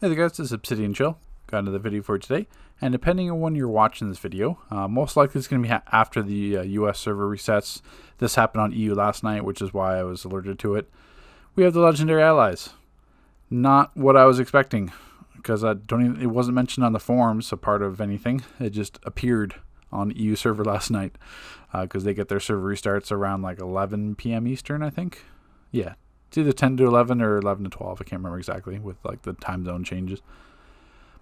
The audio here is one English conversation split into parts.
Hey there guys, this is Obsidian Chill. Got another video for today, and depending on when you're watching this video, most likely it's going to be after the US server resets. This happened on EU last night, which is why I was alerted to it. We have the Legendary Allies. Not what I was expecting, because it wasn't mentioned on the forums, a part of anything. It just appeared on EU server last night, because they get their server restarts around like 11 p.m. Eastern, I think. Yeah. It's either 10 to 11 or 11 to 12. I can't remember exactly with like the time zone changes.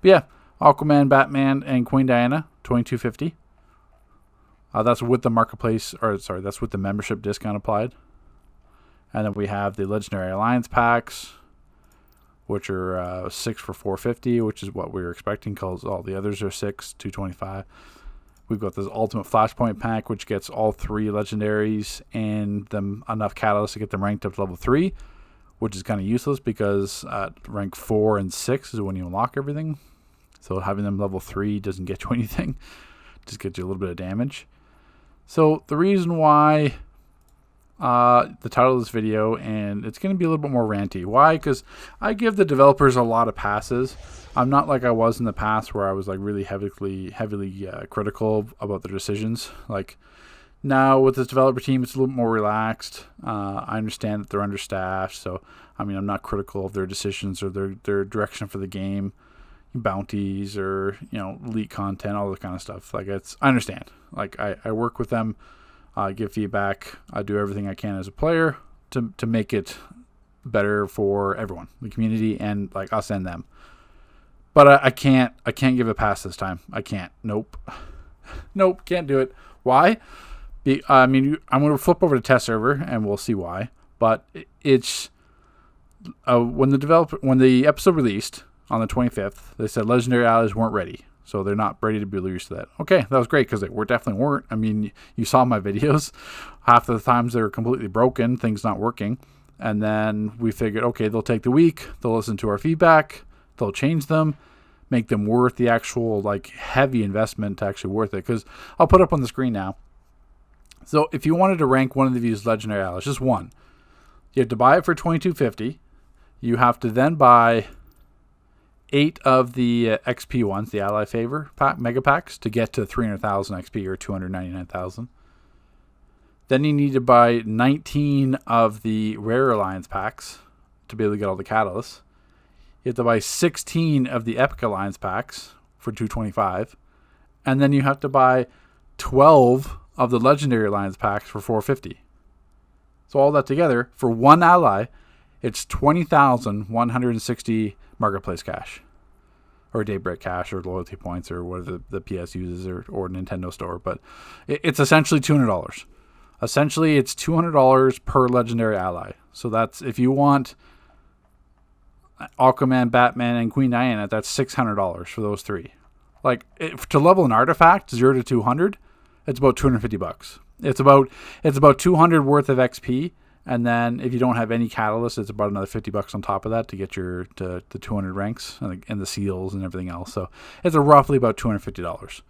But yeah, Aquaman, Batman, and Queen Diana, 2250. That's with the marketplace, that's with the membership discount applied. And then we have the Legendary Alliance packs, which are 6 for 450, which is what we were expecting because all the others are 6, 225. We've got this Ultimate Flashpoint pack, which gets all 3 legendaries and them enough catalysts to get them ranked up to level 3, which is kind of useless because rank 4 and 6 is when you unlock everything. So having them level 3 doesn't get you anything, just gets you a little bit of damage. So the reason why the title of this video, and it's going to be a little bit more ranty. Why? Because I give the developers a lot of passes. I'm not like I was in the past where I was like really heavily critical about their decisions. Like now with this developer team, it's a little more relaxed. I understand that they're understaffed, so I mean I'm not critical of their decisions or their direction for the game, bounties or elite content, all that kind of stuff. Like I understand. Like I work with them. I give feedback. I do everything I can as a player to make it better for everyone, the community, and like us and them. But I can't give a pass this time. I can't. Nope, can't do it. Why? I'm going to flip over to test server and we'll see why. But it's when the episode released on the 25th, they said Legendary Allies weren't ready. So they're not ready to be released to that. Okay, that was great because they definitely weren't. I mean, you saw my videos. Half of the times they were completely broken, things not working. And then we figured, okay, they'll take the week. They'll listen to our feedback. They'll change them, make them worth the actual like heavy investment to actually worth it. Because I'll put up on the screen now. So if you wanted to rank one of these Legendary Allies, just one, you have to buy it for $22.50. You have to then buy 8 of the XP ones, the Ally Favor mega packs, to get to 300,000 XP or 299,000. Then you need to buy 19 of the Rare Alliance packs to be able to get all the catalysts. You have to buy 16 of the Epic Alliance packs for 225, and then you have to buy 12 of the Legendary Alliance packs for 450. So all that together for one ally, it's 20,160 marketplace cash, or Daybreak cash, or loyalty points, or whatever the PS uses, or Nintendo Store. But it's essentially $200. Essentially, it's $200 per legendary ally. So that's if you want Aquaman, Batman, and Queen Diana, that's $600 for those 3. Like to level an artifact 0 to 200, it's about $250. It's about 200 worth of XP. And then if you don't have any catalyst, it's about another $50 on top of that to get to the 200 ranks and the seals and everything else. So it's roughly about $250.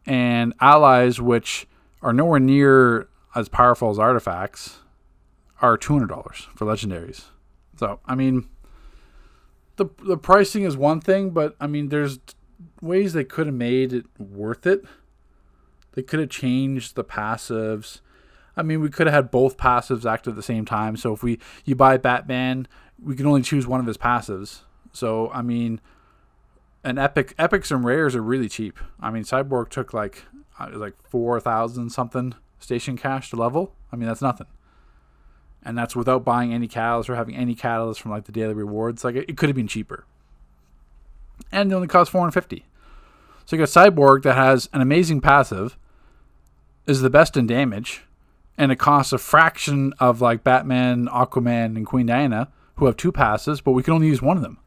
And allies, which are nowhere near as powerful as artifacts, are $200 for legendaries. So, I mean, the pricing is one thing, but I mean, there's ways they could have made it worth it. They could have changed the passives. I mean, we could have had both passives active at the same time. So if you buy Batman, we can only choose one of his passives. So, I mean, epics and rares are really cheap. I mean, Cyborg took like 4,000 something station cash to level. I mean, that's nothing. And that's without buying any catalysts or having any catalysts from like the daily rewards. Like it could have been cheaper. And it only cost $450. So you got Cyborg that has an amazing passive, is the best in damage, and it costs a fraction of like Batman, Aquaman, and Queen Diana, who have 2 passes, but we can only use one of them.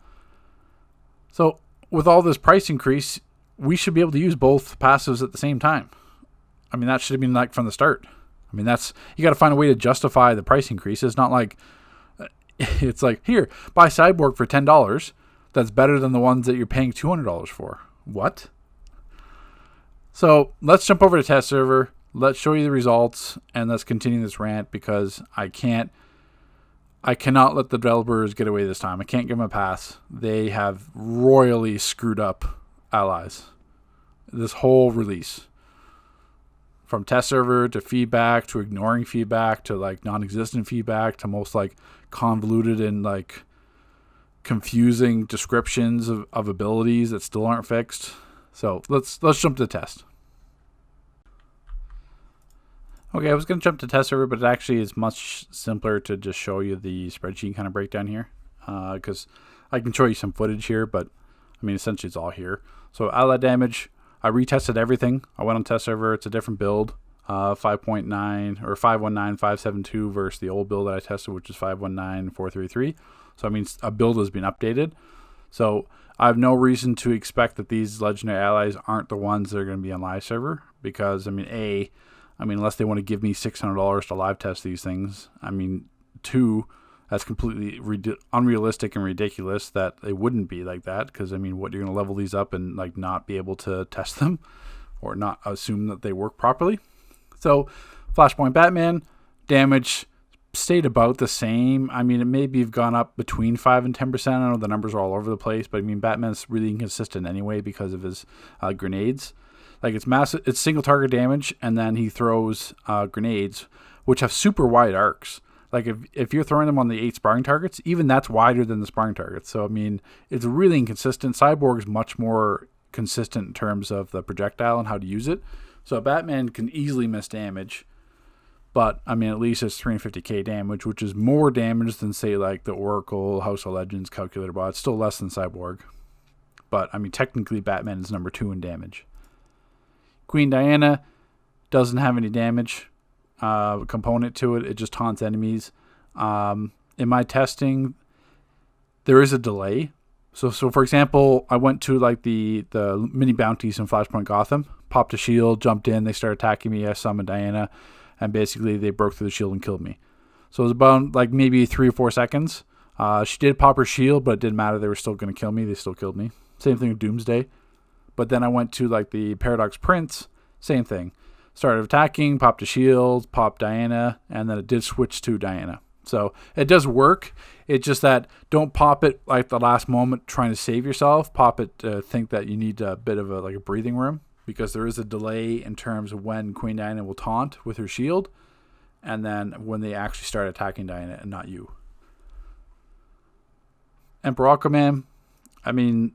So with all this price increase, we should be able to use both passives at the same time. I mean, that should have been like from the start. I mean, you got to find a way to justify the price increase. It's not like, it's like, here, buy Cyborg for $10. That's better than the ones that you're paying $200 for. What? So let's jump over to test server. Let's show you the results, and let's continue this rant because I can't I cannot let the developers get away this time. I can't give them a pass. They have royally screwed up allies. This whole release. From test server to feedback to ignoring feedback to like non-existent feedback to most like convoluted and like confusing descriptions of abilities that still aren't fixed. So let's jump to the test. Okay, I was going to jump to test server, but it actually is much simpler to just show you the spreadsheet kind of breakdown here, because I can show you some footage here, but I mean essentially it's all here. So ally damage, I retested everything. I went on test server. It's a different build, 5.9 or 519.572 versus the old build that I tested, which is 519.433. So I mean a build has been updated. So I have no reason to expect that these legendary allies aren't the ones that are going to be on live server, because I mean unless they want to give me $600 to live test these things. I mean, 2, that's completely unrealistic and ridiculous that they wouldn't be like that, because I mean, what, you're going to level these up and like not be able to test them or not assume that they work properly. So Flashpoint Batman damage stayed about the same. I mean, it maybe have gone up between 5 and 10%. I know the numbers are all over the place, but I mean, Batman's really inconsistent anyway because of his grenades. Like it's massive, it's single target damage, and then he throws grenades, which have super wide arcs. Like if you're throwing them on the 8 sparring targets, even that's wider than the sparring targets. So I mean, it's really inconsistent. Cyborg is much more consistent in terms of the projectile and how to use it. So Batman can easily miss damage, but I mean, at least it's 350k damage, which is more damage than say like the Oracle, House of Legends, Calculator Bot. It's still less than Cyborg, but I mean, technically Batman is number 2 in damage. Queen Diana doesn't have any damage component to it. It just taunts enemies. In my testing, there is a delay. So for example, I went to like the mini bounties in Flashpoint Gotham, popped a shield, jumped in, they started attacking me. I summoned Diana, and basically they broke through the shield and killed me. So it was about like maybe 3 or 4 seconds. She did pop her shield, but it didn't matter. They were still going to kill me. They still killed me. Same thing with Doomsday. But then I went to like the Paradox Prince, same thing. Started attacking, popped a shield, popped Diana, and then it did switch to Diana. So it does work. It's just that don't pop it like the last moment trying to save yourself. Pop it think that you need a bit of a breathing room, because there is a delay in terms of when Queen Diana will taunt with her shield, and then when they actually start attacking Diana and not you. Emperor Aquaman, I mean,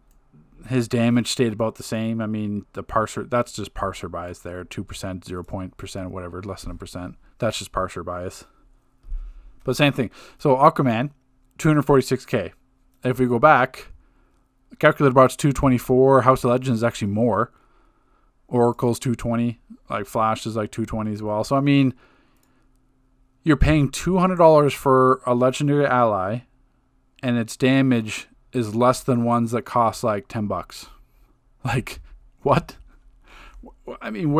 his damage stayed about the same. I mean, the parser, that's just parser bias there. 2%, 0%, whatever, less than 1%. That's just parser bias. But same thing. So Aquaman, 246k. If we go back, Calculator Bot's 224. House of Legends is actually more. Oracle's 220. Like Flash is like 220 as well. So I mean, you're paying $200 for a legendary ally, and its damage is less than ones that cost like $10. Like, what? I mean,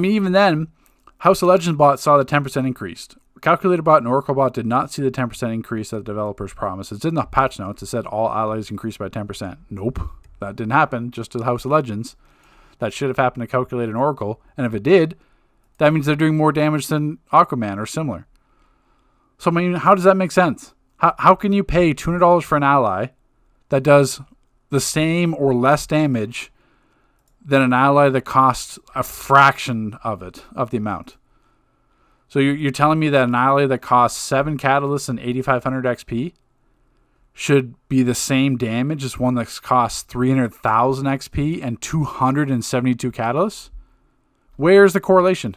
even then, House of Legends bot saw the 10% increase. Calculator Bot and Oracle Bot did not see the 10% increase that the developers promised. It's in the patch notes. It said all allies increased by 10%. Nope. That didn't happen, just to the House of Legends. That should have happened to Calculator and Oracle. And if it did, that means they're doing more damage than Aquaman or similar. So, I mean, how does that make sense? How can you pay $200 for an ally that does the same or less damage than an ally that costs a fraction of the amount? So you're telling me that an ally that costs 7 catalysts and 8,500 XP should be the same damage as one that costs 300,000 XP and 272 catalysts? Where's the correlation?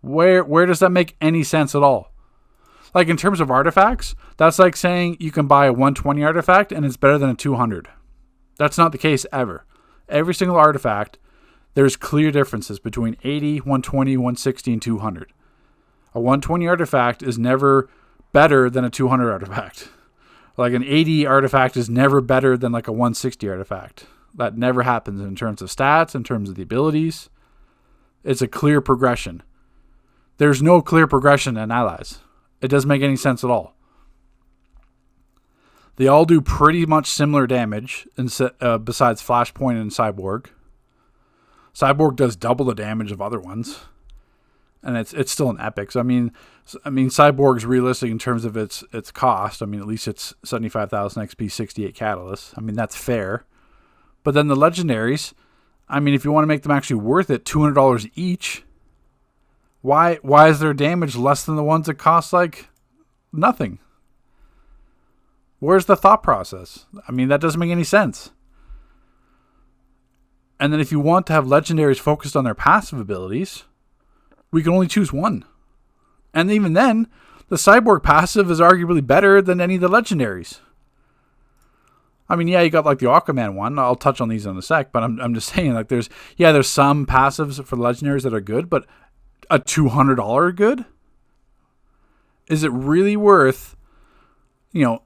Where does that make any sense at all? Like in terms of artifacts, that's like saying you can buy a 120 artifact and it's better than a 200. That's not the case ever. Every single artifact, there's clear differences between 80, 120, 160, and 200. A 120 artifact is never better than a 200 artifact. Like an 80 artifact is never better than like a 160 artifact. That never happens in terms of stats, in terms of the abilities. It's a clear progression. There's no clear progression in allies. It doesn't make any sense at all. They all do pretty much similar damage besides Flashpoint and Cyborg. Cyborg does double the damage of other ones. and it's still an epic. So I mean, Cyborg's realistic in terms of its cost. I mean, at least it's 75,000 XP, 68 catalysts. I mean, that's fair. But then the legendaries, I mean, if you want to make them actually worth it, $200 each. Why is their damage less than the ones that cost like nothing? Where's the thought process? I mean, that doesn't make any sense. And then if you want to have legendaries focused on their passive abilities, we can only choose one. And even then, the Cyborg passive is arguably better than any of the legendaries. I mean, yeah, you got like the Aquaman one. I'll touch on these in a sec, but I'm just saying, like, there's some passives for the legendaries that are good, but a $200 good? Is it really worth,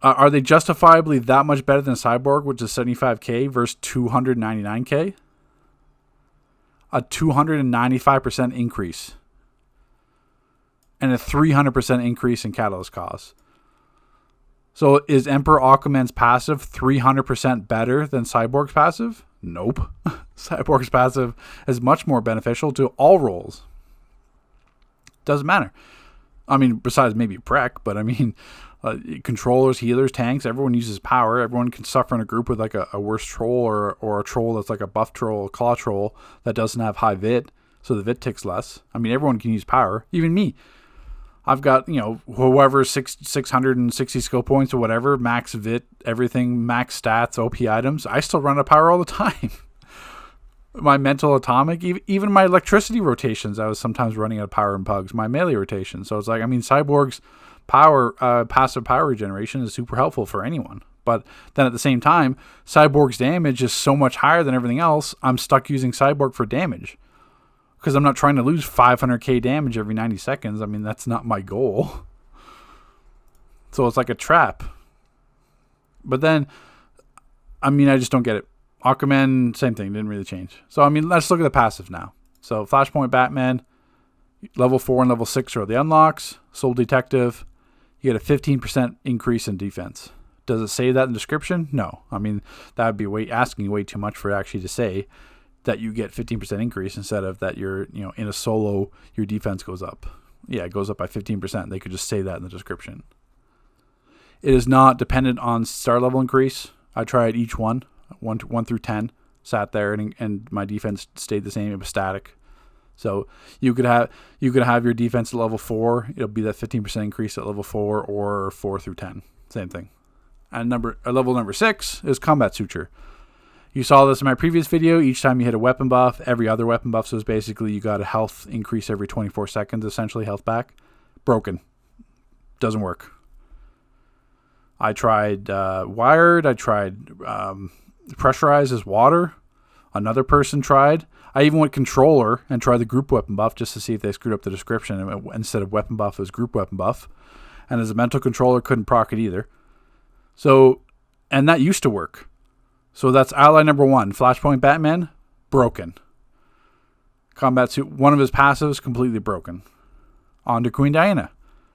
are they justifiably that much better than Cyborg, which is 75K versus 299K? A 295% increase. And a 300% increase in catalyst costs. So is Emperor Aquaman's passive 300% better than Cyborg's passive? Nope. Cyborg's passive is much more beneficial to all roles. Doesn't matter. I mean, besides maybe Prek, but I mean, controllers, healers, tanks, everyone uses power. Everyone can suffer in a group with like a worse troll or a troll that's like a buff troll, a claw troll that doesn't have high vit, so the vit ticks less. I mean, everyone can use power, even me. I've got, whoever 660 skill points or whatever, max vit, everything, max stats, OP items. I still run out of power all the time. My mental atomic, even my electricity rotations, I was sometimes running out of power in pugs, my melee rotation. So it's like, I mean, Cyborg's power, passive power regeneration is super helpful for anyone. But then at the same time, Cyborg's damage is so much higher than everything else, I'm stuck using Cyborg for damage. Because I'm not trying to lose 500k damage every 90 seconds. I mean, that's not my goal. So it's like a trap. But then, I mean, I just don't get it. Aquaman, same thing, didn't really change. So, I mean, let's look at the passive now. So, Flashpoint Batman, level 4 and level 6 are the unlocks. Soul Detective, you get a 15% increase in defense. Does it say that in the description? No. I mean, that would be asking way too much for it actually to say that you get 15% increase instead of that you're, in a solo, your defense goes up. Yeah, it goes up by 15%. They could just say that in the description. It is not dependent on star level increase. I tried each one through 10, sat there, and my defense stayed the same. It was static. So you could have your defense at level 4. It'll be that 15% increase at level 4 or 4 through 10. Same thing. And level number 6 is Combat Suture. You saw this in my previous video. Each time you hit a weapon buff, every other weapon buff, so it's basically you got a health increase every 24 seconds, essentially health back. Broken. Doesn't work. I tried wired. I tried pressurized as water. Another person tried. I even went controller and tried the group weapon buff just to see if they screwed up the description. Instead of weapon buff, it was group weapon buff. And as a mental controller, couldn't proc it either. So, and that used to work. So that's ally number 1, Flashpoint Batman, broken. Combat Suit, one of his passives, completely broken. On to Queen Diana.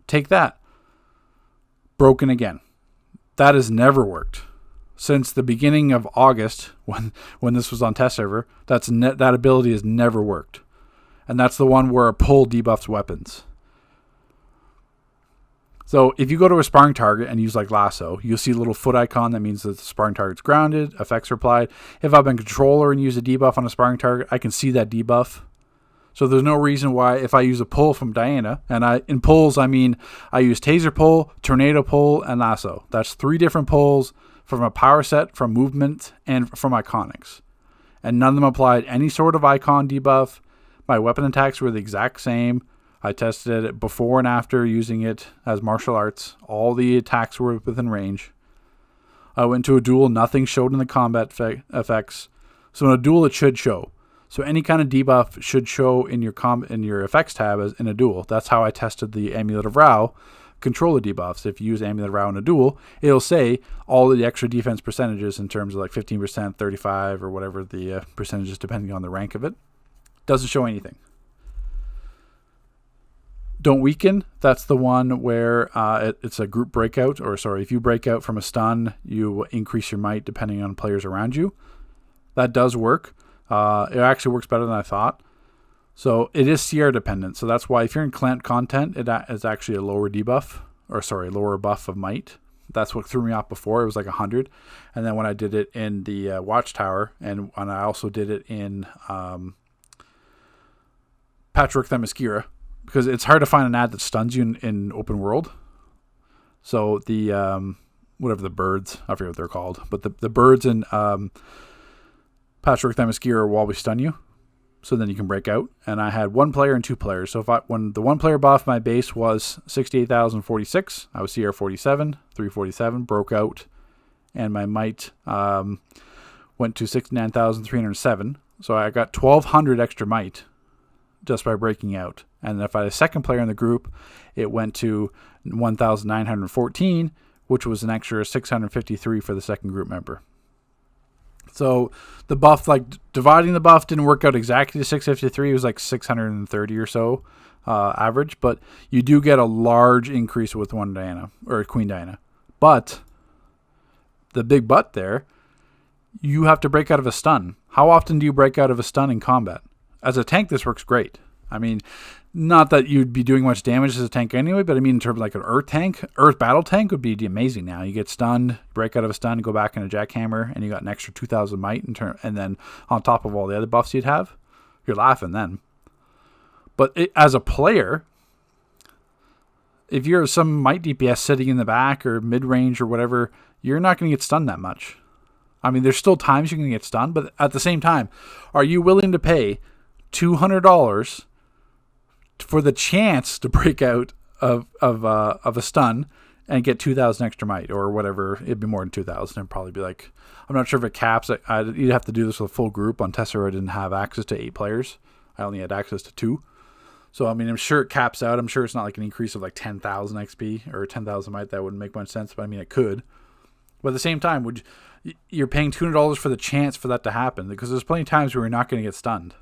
Take that. Broken again. That has never worked. Since the beginning of August, when this was on test server, that ability has never worked. And that's the one where a pull debuffs weapons. So if you go to a sparring target and use like lasso, you'll see a little foot icon that means that the sparring target's grounded, effects are applied. If I've been controller and use a debuff on a sparring target, I can see that debuff. So there's no reason why if I use a pull from Diana, and in pulls I mean I use taser pull, tornado pull, and lasso. That's 3 different pulls from a power set, from movement, and from iconics. And none of them applied any sort of icon debuff. My weapon attacks were the exact same. I tested it before and after using it as martial arts. All the attacks were within range. I went to a duel. Nothing showed in the combat effects. So in a duel, it should show. So any kind of debuff should show in your effects tab as in a duel. That's how I tested the Amulet of Rao controller debuffs. If you use Amulet of Rao in a duel, it'll say all the extra defense percentages in terms of like 15%, 35, or whatever the percentages depending on the rank of it. Doesn't show anything. Don't Weaken, that's the one where it's a group breakout, if you break out from a stun, you increase your might depending on players around you. That does work. It actually works better than I thought. So it is CR dependent. So that's why if you're in clamp content, it is actually a lower debuff, or sorry, lower buff of might. That's what threw me off before. It was like 100. And then when I did it in the Watchtower, and I also did it in Patchwork Themyscira, because it's hard to find an ad that stuns you in open world. So the, whatever the birds, I forget what they're called, but the birds in Patchwork Themyscira will always stun you. So then you can break out. And I had 1 player and 2 players. So when the 1 player buff, my base was 68,046. I was CR 47, 347, broke out. And my might went to 69,307. So I got 1,200 extra might just by breaking out. And if I had a second player in the group, it went to 1,914, which was an extra 653 for the second group member. So the buff, like dividing the buff didn't work out exactly to 653. It was like 630 or so average, but you do get a large increase with one Diana or Queen Diana. But the big but there, you have to break out of a stun. How often do you break out of a stun in combat? As a tank, this works great. I mean, not that you'd be doing much damage as a tank anyway, but I mean, in terms of like an Earth battle tank would be amazing now. You get stunned, break out of a stun, go back in a jackhammer, and you got an extra 2,000 might, and then on top of all the other buffs you'd have, you're laughing then. But as a player, if you're some might DPS sitting in the back or mid-range or whatever, you're not going to get stunned that much. I mean, there's still times you're going to get stunned, but at the same time, are you willing to pay $200 for the chance to break out of a stun and get 2,000 extra might or whatever? It'd be more than 2,000. It'd probably be like, I'm not sure if it caps. You'd have to do this with a full group. On Tessera, I didn't have access to 8 players. I only had access to 2. So, I mean, I'm sure it caps out. I'm sure it's not like an increase of like 10,000 XP or 10,000 might. That wouldn't make much sense, but I mean, it could. But at the same time, you're paying $200 for the chance for that to happen, because there's plenty of times where you're not going to get stunned.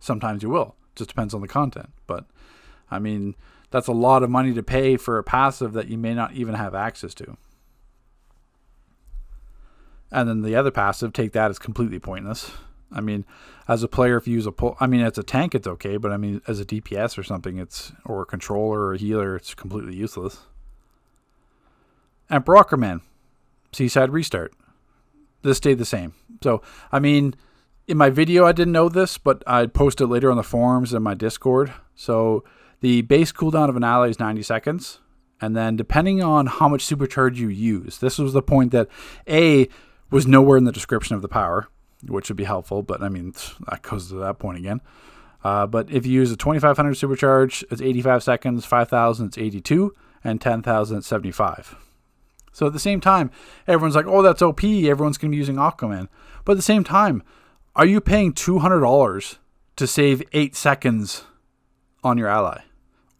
Sometimes you will. Just depends on the content. But, I mean, that's a lot of money to pay for a passive that you may not even have access to. And then the other passive, take that as completely pointless. I mean, as a player, if you use as a tank, it's okay. But, I mean, as a DPS or something, or a controller or a healer, it's completely useless. Emperor Aquaman, Seaside Restart. This stayed the same. So, I mean, in my video, I didn't know this, but I'd post it later on the forums and my Discord. So the base cooldown of an ally is 90 seconds. And then depending on how much supercharge you use, this was the point that A was nowhere in the description of the power, which would be helpful. But I mean, that goes to that point again. But if you use a 2,500 supercharge, it's 85 seconds, 5,000, it's 82, and 10,000, it's 75. So at the same time, everyone's like, oh, that's OP. Everyone's going to be using Aquaman. But at the same time, are you paying $200 to save 8 seconds on your ally?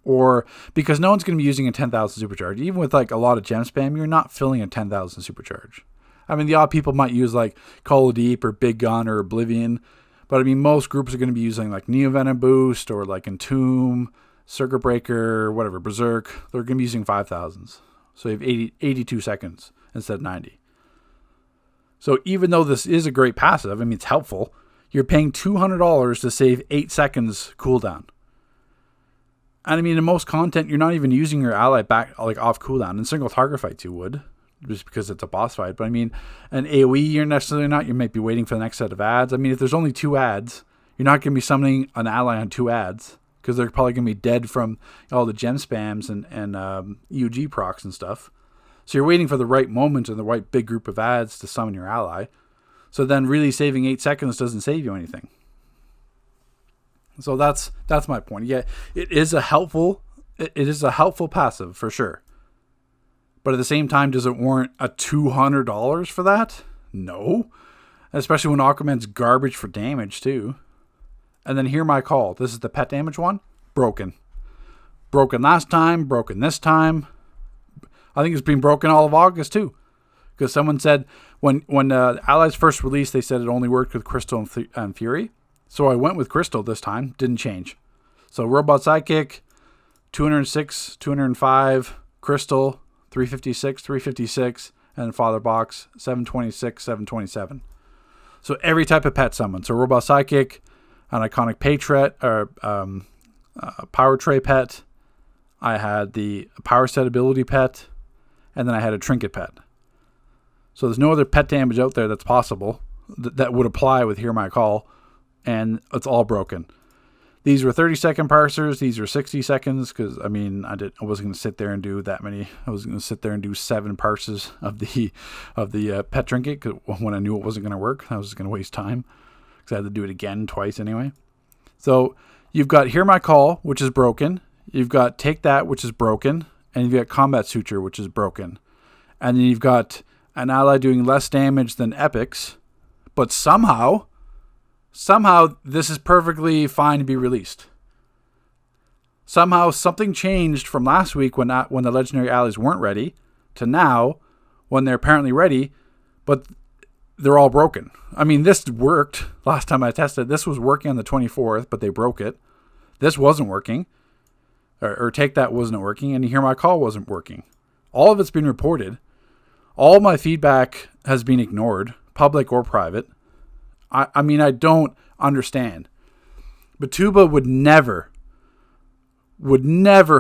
Or because no one's going to be using a 10,000 supercharge. Even with like a lot of gem spam, you're not filling a 10,000 supercharge. I mean, the odd people might use like Call of Deep or Big Gun or Oblivion. But I mean, most groups are going to be using like Neo Venom Boost or like Entomb, Circuit Breaker, whatever, Berserk. They're going to be using 5,000s. So you have 82 seconds instead of 90. So even though this is a great passive, I mean, it's helpful, you're paying $200 to save 8 seconds cooldown. And I mean, in most content, you're not even using your ally back, like off cooldown. In single target fights, you would, just because it's a boss fight. But I mean, an AoE, you're necessarily not. You might be waiting for the next set of ads. I mean, if there's only 2 ads, you're not going to be summoning an ally on 2 ads, because they're probably going to be dead from all the gem spams and EUG procs and stuff. So you're waiting for the right moment and the right big group of ads to summon your ally. So then really saving 8 seconds doesn't save you anything. So that's my point. Yeah, it is a helpful passive for sure. But at the same time, does it warrant a $200 for that? No. Especially when Aquaman's garbage for damage too. And then hear my call. This is the pet damage one. Broken. Broken last time. Broken this time. I think it's been broken all of August too. Because someone said when Allies first released, they said it only worked with Crystal and Fury. So I went with Crystal this time. Didn't change. So Robot Sidekick, 206, 205. Crystal, 356, 356. And Father Box, 726, 727. So every type of pet summon. So Robot Sidekick, an iconic power tray pet. I had the power set ability pet, and then I had a trinket pet. So there's no other pet damage out there that's possible that would apply with Hear My Call, and it's all broken. These were 30-second parsers. These were 60 seconds because, I wasn't going to sit there and do that many. I was going to sit there and do 7 parses of the pet trinket cause when I knew it wasn't going to work. I was going to waste time because I had to do it again twice anyway. So you've got Hear My Call, which is broken. You've got Take That, which is broken. And you've got Combat Suture, which is broken. And then you've got an ally doing less damage than epics, but somehow this is perfectly fine to be released. Somehow something changed from last week when the legendary allies weren't ready to now when they're apparently ready, but they're all broken. I mean, this worked last time I tested. This was working on the 24th, but they broke it. This wasn't working. Or Take That wasn't working, and Hear My Call wasn't working. All of it's been reported. All my feedback has been ignored, public or private. I mean, I don't understand. Batuba would never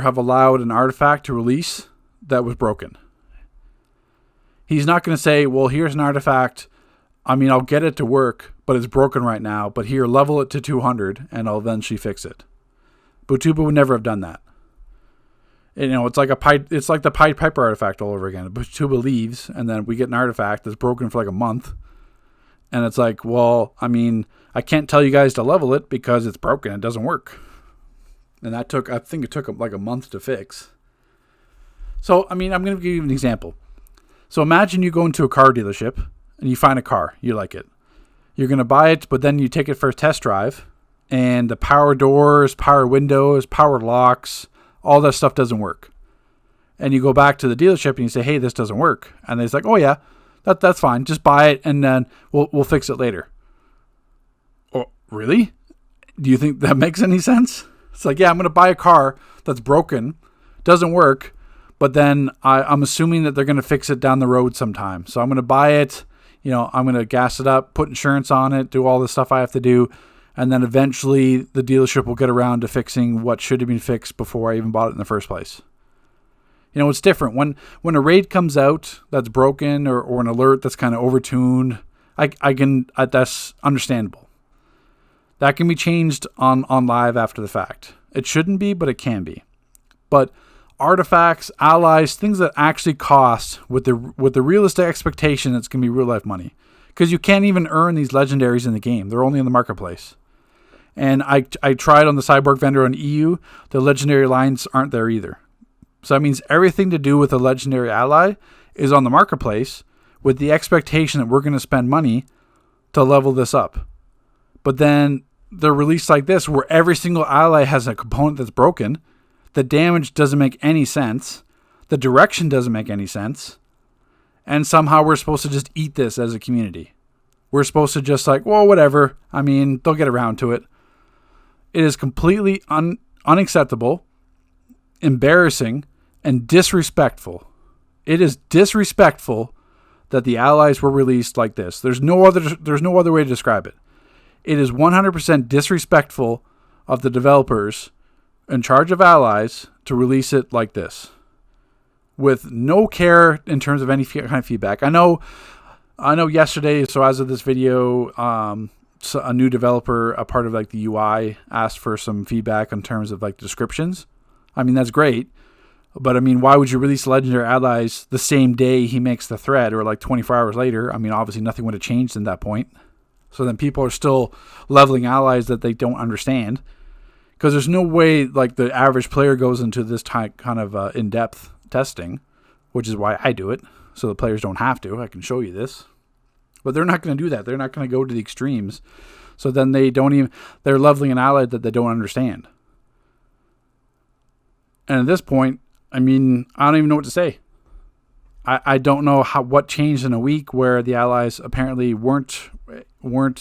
have allowed an artifact to release that was broken. He's not going to say, well, here's an artifact. I mean, I'll get it to work, but it's broken right now. But here, level it to 200, and I'll eventually fix it. Batuba would never have done that. It's like the Pied Piper artifact all over again. Batuba leaves, and then we get an artifact that's broken for like a month. And it's like, well, I mean, I can't tell you guys to level it because it's broken. It doesn't work. And I think it took like a month to fix. So, I mean, I'm going to give you an example. So imagine you go into a car dealership and you find a car. You like it. You're going to buy it, but then you take it for a test drive. And the power doors, power windows, power locks, all that stuff doesn't work. And you go back to the dealership and you say, hey, this doesn't work. And they're like, oh, yeah. That's fine. Just buy it, and then we'll fix it later. Oh, really? Do you think that makes any sense? It's like, yeah, I'm going to buy a car that's broken, doesn't work, but then I'm assuming that they're going to fix it down the road sometime. So I'm going to buy it, I'm going to gas it up, put insurance on it, do all the stuff I have to do, and then eventually the dealership will get around to fixing what should have been fixed before I even bought it in the first place. It's different. When a raid comes out that's broken or an alert that's kind of overtuned, that's understandable. That can be changed on live after the fact. It shouldn't be, but it can be. But artifacts, allies, things that actually cost with the realistic expectation it's going to be real life money. Because you can't even earn these legendaries in the game. They're only in the marketplace. And I tried on the Cyborg vendor on EU. The legendary lines aren't there either. So that means everything to do with a legendary ally is on the marketplace with the expectation that we're going to spend money to level this up. But then they're released like this where every single ally has a component that's broken. The damage doesn't make any sense. The direction doesn't make any sense. And somehow we're supposed to just eat this as a community. We're supposed to just like, well, whatever. I mean, they'll get around to it. It is completely unacceptable, embarrassing, and disrespectful. It is disrespectful that the allies were released like this. There's no other way to describe it. It is 100% disrespectful of the developers in charge of allies to release it like this, with no care in terms of any kind of feedback. I know yesterday, so as of this video, a new developer, a part of like the UI, asked for some feedback in terms of like descriptions. I mean, that's great. But I mean, why would you release legendary allies the same day he makes the thread or like 24 hours later? I mean, obviously nothing would have changed in that point. So then people are still leveling allies that they don't understand. Because there's no way like the average player goes into this kind of in-depth testing, which is why I do it. So the players don't have to. I can show you this. But they're not going to do that. They're not going to go to the extremes. So then they're leveling an ally that they don't understand. And at this point, I mean, I don't even know what to say. I don't know what changed in a week where the allies apparently weren't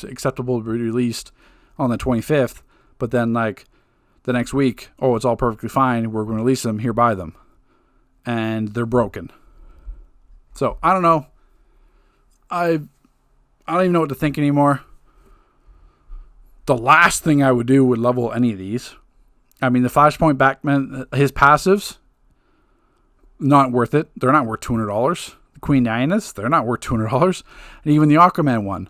acceptable to be released on the 25th, but then like the next week, oh, it's all perfectly fine. We're going to release them. Here, buy them. And they're broken. So I don't know. I don't even know what to think anymore. the last thing I would do would level any of these. I mean, the Flashpoint Backman, his passives, not worth it. They're not worth $200. The Queen Dianas, they're not worth $200. And even the Aquaman one,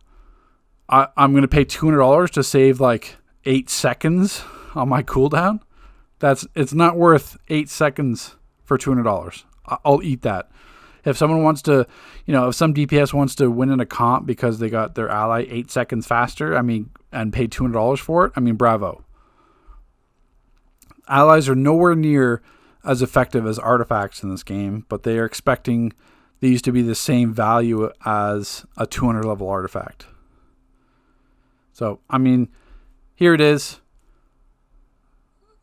I'm going to pay $200 to save like 8 seconds on my cooldown. It's not worth 8 seconds for $200. I'll eat that. If someone wants to, if some DPS wants to win in a comp because they got their ally 8 seconds faster, and paid $200 for it, bravo. Allies are nowhere near as effective as artifacts in this game, but they are expecting these to be the same value as a 200 level artifact. So, here it is.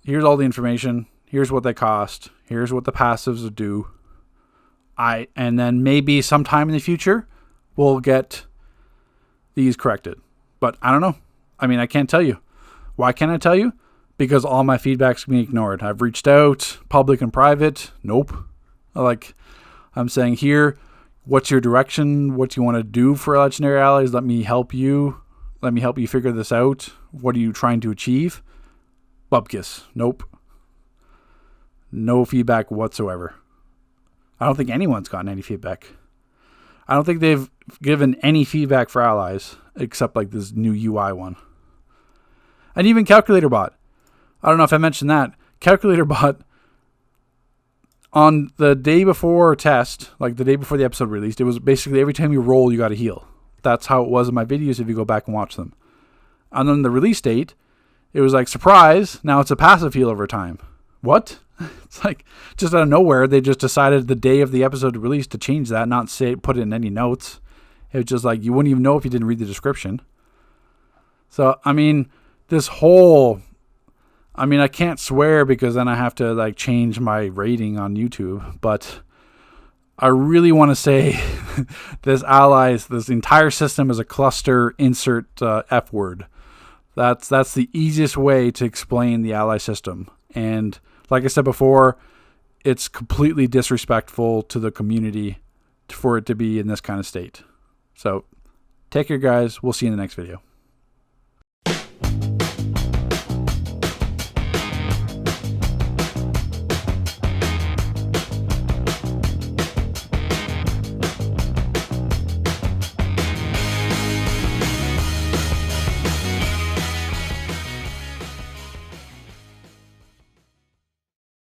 Here's all the information. Here's what they cost. Here's what the passives are due. And then maybe sometime in the future, we'll get these corrected. But I don't know. I can't tell you. Why can't I tell you? Because all my feedback's being ignored. I've reached out, public and private. Nope. I'm saying here, what's your direction? What do you want to do for Legendary Allies? Let me help you. Let me help you figure this out. What are you trying to achieve? Bupkis. Nope. No feedback whatsoever. I don't think anyone's gotten any feedback. I don't think they've given any feedback for allies except like this new UI one. And even Calculator Bot. I don't know if I mentioned that. Calculator Bot, on the day before test, like the day before the episode released, it was basically every time you roll, you got to heal. That's how it was in my videos if you go back and watch them. And then the release date, it was like, surprise, now it's a passive heal over time. What? It's like, just out of nowhere, they just decided the day of the episode release to change that, not put it in any notes. It was just like, you wouldn't even know if you didn't read the description. So, this whole... I can't swear because then I have to change my rating on YouTube, but I really want to say this entire system is a cluster insert F word. That's the easiest way to explain the ally system. And like I said before, it's completely disrespectful to the community for it to be in this kind of state. So take care, guys. We'll see you in the next video.